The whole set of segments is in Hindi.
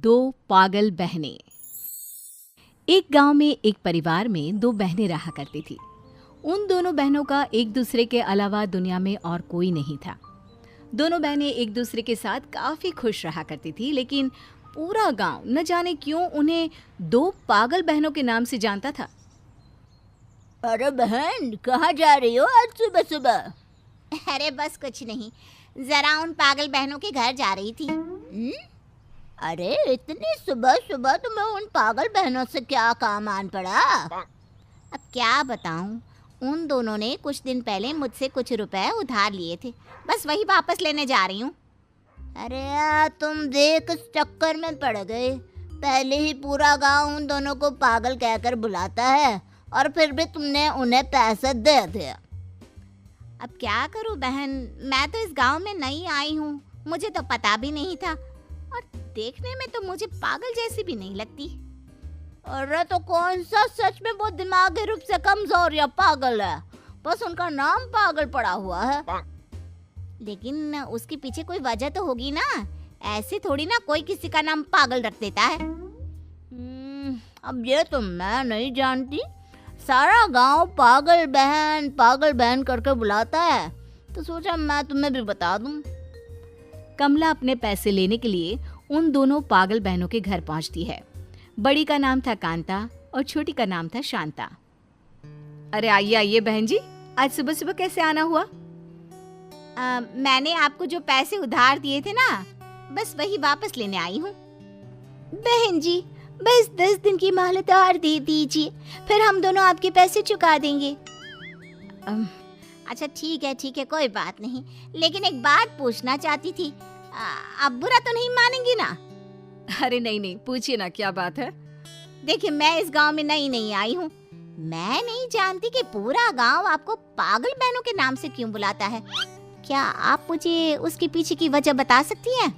दो पागल बहनें। एक गांव में एक परिवार में दो बहनें रहा करती थी। उन दोनों बहनों का एक दूसरे के अलावा दुनिया में और कोई नहीं था। दोनों बहनें एक दूसरे के साथ काफी खुश रहा करती थी, लेकिन पूरा गांव न जाने क्यों उन्हें दो पागल बहनों के नाम से जानता था। अरे बहन, कहाँ जा रही हो आज सुबह सुबह? अरे बस कुछ नहीं, जरा उन पागल बहनों के घर जा रही थी। अरे इतनी सुबह सुबह तुम्हें उन पागल बहनों से क्या काम आन पड़ा? अब क्या बताऊं, उन दोनों ने कुछ दिन पहले मुझसे कुछ रुपए उधार लिए थे, बस वही वापस लेने जा रही हूँ। अरे यार, तुम देख किस चक्कर में पड़ गए। पहले ही पूरा गांव उन दोनों को पागल कहकर बुलाता है और फिर भी तुमने उन्हें पैसे दे दिया। अब क्या करूं बहन, मैं तो इस गांव में नई आई हूँ, मुझे तो पता भी नहीं था, और देखने में तो मुझे पागल जैसी भी नहीं लगती। अरे तो कौन सा सच में वो दिमागी रूप से कमजोर या पागल है, बस उनका नाम पागल पड़ा हुआ है। लेकिन उसके पीछे कोई वजह तो होगी ना, ऐसे थोड़ी ना कोई किसी का नाम पागल रख देता है। अब ये तो मैं नहीं जानती। सारा गांव पागल बहन करके बुलाता है, तो सोचा मैं तुम्हें भी बता दूं। कमला अपने पैसे लेने के लिए उन दोनों पागल बहनों के घर पहुंचती है। बड़ी का नाम था कांता और छोटी का नाम था शांता। अरे आइए आइए बहन जी, आज सुबह सुबह कैसे आना हुआ? मैंने आपको जो पैसे उधार दिए थे ना, बस वही वापस लेने आई हूँ। बहन जी, बस 10 दिन की मोहलत और दे दीजिए, फिर हम दोनों आपके पैसे चुका देंगे। अच्छा ठीक है, कोई बात नहीं, लेकिन एक बात पूछना चाहती थी। आप बुरा तो नहीं मानेंगी ना? अरे नहीं, पूछिए ना, क्या बात है? देखिए, मैं इस गांव में नई आई हूँ, मैं नहीं जानती कि पूरा गांव आपको पागल बहनों के नाम से क्यों बुलाता है। क्या आप मुझे उसके पीछे की वजह बता सकती हैं?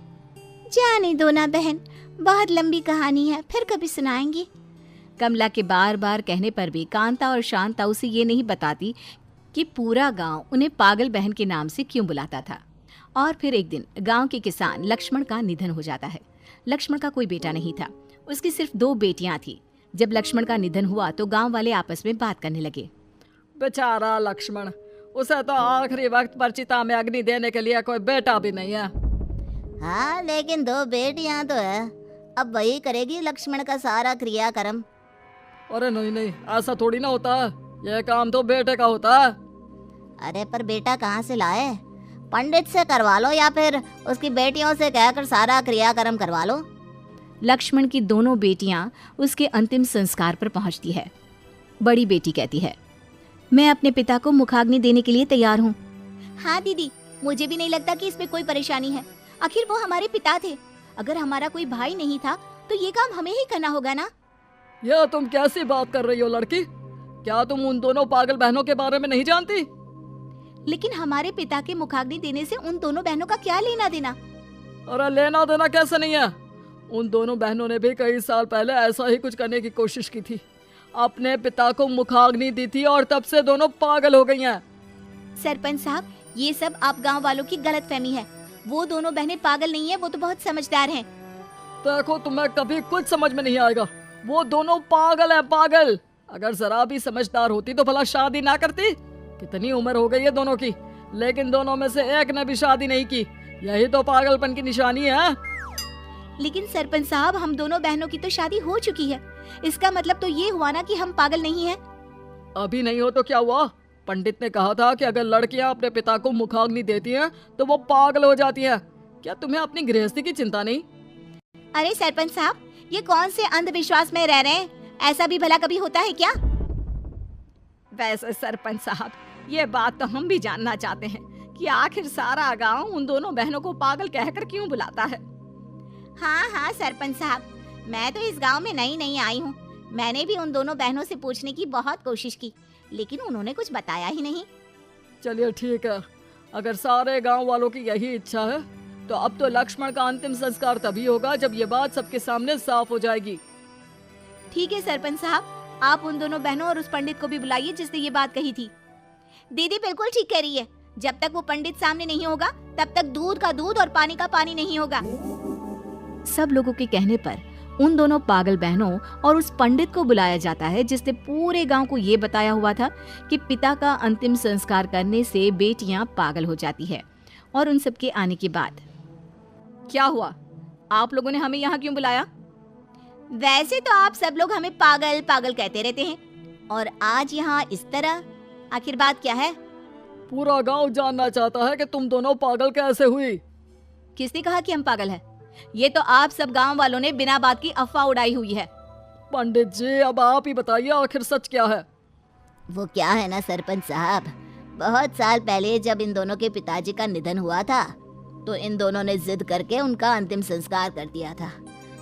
जाने दो ना बहन, बहुत लंबी कहानी है, फिर कभी सुनाएंगी। कमला के बार बार कहने पर भी कांता और शांता उसे ये नहीं बताती कि पूरा गांव उन्हें पागल बहन के नाम से क्यों बुलाता था। और फिर एक दिन गांव के किसान लक्ष्मण का निधन हो जाता है। लक्ष्मण का कोई बेटा नहीं था, उसकी सिर्फ 2 बेटियां थी। जब लक्ष्मण का निधन हुआ तो गांव वाले आपस में बात करने लगे। बेचारा लक्ष्मण, उसे तो आखिरी वक्त पर चिता में अग्नि देने के लिए कोई बेटा भी नहीं है। हाँ, लेकिन 2 बेटियां तो है, अब वही करेगी लक्ष्मण का सारा क्रियाक्रम। अरे नहीं, ऐसा थोड़ी ना होता, ये काम तो बेटे का होता है। अरे पर बेटा कहाँ से लाए? पंडित से करवा लो या फिर उसकी बेटियों से कहकर सारा क्रियाक्रम करवा लो। लक्ष्मण की दोनों बेटियां उसके अंतिम संस्कार पर पहुंचती है। बड़ी बेटी कहती है, मैं अपने पिता को मुखाग्नि देने के लिए तैयार हूँ। हाँ दीदी, मुझे भी नहीं लगता कि इसमें कोई परेशानी है, आखिर वो हमारे पिता थे। अगर हमारा कोई भाई नहीं था तो ये काम हमें ही करना होगा ना। यह तुम कैसी बात कर रही हो लड़की? क्या तुम उन दोनों पागल बहनों के बारे में नहीं जानती? लेकिन हमारे पिता के मुखाग्नि देने से उन दोनों बहनों का क्या लेना देना? अरे लेना देना कैसे नहीं है, उन दोनों बहनों ने भी कई साल पहले ऐसा ही कुछ करने की कोशिश की थी, अपने पिता को मुखाग्नि दी थी और तब से दोनों पागल हो गई हैं। सरपंच साहब, ये सब आप गांव वालों की गलतफहमी है। वो दोनों बहनें पागल नहीं है, वो तो बहुत समझदार हैं। देखो, तुम्हें कभी कुछ समझ में नहीं आएगा, वो दोनों पागल है, पागल। अगर जरा भी समझदार होती तो भला शादी ना करती। कितनी उम्र हो गई है दोनों की, लेकिन दोनों में से एक ने भी शादी नहीं की। यही तो पागलपन की निशानी है। लेकिन सरपंच साहब, हम दोनों बहनों की तो शादी हो चुकी है, इसका मतलब तो ये हुआ ना कि हम पागल नहीं हैं। अभी नहीं हो तो क्या हुआ? पंडित ने कहा था कि अगर लड़कियां अपने पिता को मुखाग्नि देती हैं तो वो पागल हो जाती हैं। क्या तुम्हें अपनी गृहस्थी की चिंता नहीं? अरे सरपंच साहब, ये कौन से अंधविश्वास में रह रहे हैं? ऐसा भी भला कभी होता है क्या? वैसे सरपंच साहब, ये बात तो हम भी जानना चाहते हैं कि आखिर सारा गांव उन दोनों बहनों को पागल कहकर क्यों बुलाता है। हाँ सरपंच साहब, मैं तो इस गांव में नई आई हूँ। मैंने भी उन दोनों बहनों से पूछने की बहुत कोशिश की, लेकिन उन्होंने कुछ बताया ही नहीं। चलिए ठीक है, अगर सारे गांव वालों की यही इच्छा है तो अब तो लक्ष्मण का अंतिम संस्कार तभी होगा जब ये बात सबके सामने साफ हो जाएगी। ठीक है सरपंच साहब, आप उन दोनों बहनों और उस पंडित को भी बुलाइए जिसने ये बात कही थी। दीदी बिल्कुल ठीक कह रही है, जब तक वो पंडित सामने नहीं होगा तब तक दूध का दूध और पानी का पानी नहीं होगा। सब लोगों के कहने पर उन दोनों पागल बहनों और उस पंडित को बुलाया जाता है जिसने पूरे गांव को ये बताया हुआ था कि पिता का अंतिम संस्कार करने से बेटियां पागल हो जाती है। और उन सबके आने के बाद क्या हुआ? आप लोगों ने हमें यहाँ क्यों बुलाया? वैसे तो आप सब लोग हमें पागल पागल कहते रहते हैं, और आज यहाँ इस तरह, आखिर बात क्या है? पूरा गांव जानना चाहता है कि तुम दोनों पागल कैसे हुई। किसने कहा कि हम पागल हैं? ये तो आप सब गांव वालों ने बिना बात की अफवाह उड़ाई हुई है। पंडित जी, अब आप ही बताइए आखिर सच क्या है। वो क्या है ना सरपंच साहब, बहुत साल पहले जब इन दोनों के पिताजी का निधन हुआ था तो इन दोनों ने जिद करके उनका अंतिम संस्कार कर दिया था।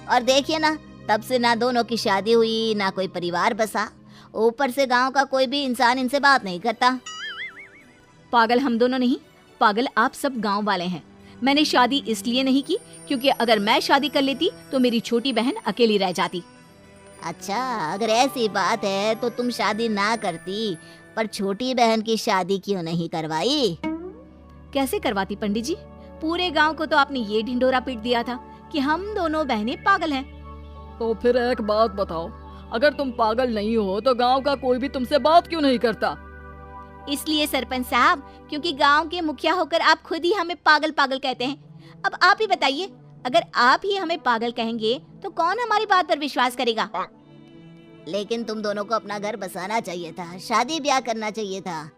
और देखिए ना, तब से ना दोनों की शादी हुई, ना कोई परिवार बसा, ऊपर से गांव का कोई भी इंसान इनसे बात नहीं करता। पागल हम दोनों नहीं, पागल आप सब गांव वाले हैं। मैंने शादी इसलिए नहीं की क्योंकि अगर मैं शादी कर लेती तो मेरी छोटी बहन अकेली रह जाती। अच्छा, अगर ऐसी बात है तो तुम शादी ना करती, पर छोटी बहन की शादी क्यों नहीं करवाई? कैसे करवाती पंडित जी? पूरे गांव को तो आपने ये ढिंडोरा पीट दिया था कि हम दोनों बहनें पागल हैं। तो फिर एक बात बताओ, अगर तुम पागल नहीं हो तो गांव का कोई भी तुमसे बात क्यों नहीं करता? इसलिए सरपंच साहब, क्योंकि गांव के मुखिया होकर आप खुद ही हमें पागल पागल कहते हैं। अब आप ही बताइए, अगर आप ही हमें पागल कहेंगे तो कौन हमारी बात पर विश्वास करेगा? लेकिन तुम दोनों को अपना घर बसाना चाहिए था, शादी ब्याह करना चाहिए था।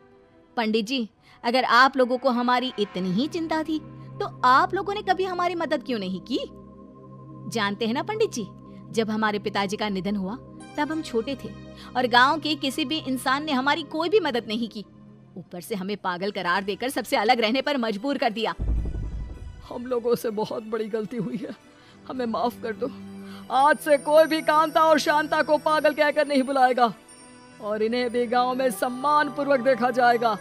पंडित जी, अगर आप लोगों को हमारी इतनी ही चिंता थी तो आप लोगों ने कभी हमारी मदद क्यों नहीं की? जानते हैं ना पंडित जी, जब हमारे पिताजी का निधन हुआ तब हम छोटे थे और गांव के किसी भी इंसान ने हमारी कोई भी मदद नहीं की। ऊपर से हमें पागल करार देकर सबसे अलग रहने पर मजबूर कर दिया। हम लोगों से बहुत बड़ी गलती हुई है, हमें माफ कर दो। आज से कोई भी कांता और शांता को पागल कहकर नहीं बुलाएगा और इन्हें भी गांव में सम्मान पूर्वक देखा जाएगा।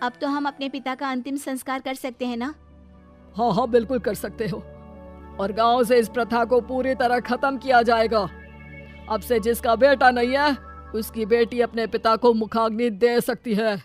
अब तो हम अपने पिता का अंतिम संस्कार कर सकते हैं ना? हाँ हाँ, बिल्कुल कर सकते हो। और गांव से इस प्रथा को पूरी तरह खत्म किया जाएगा। अब से जिसका बेटा नहीं है उसकी बेटी अपने पिता को मुखाग्नि दे सकती है।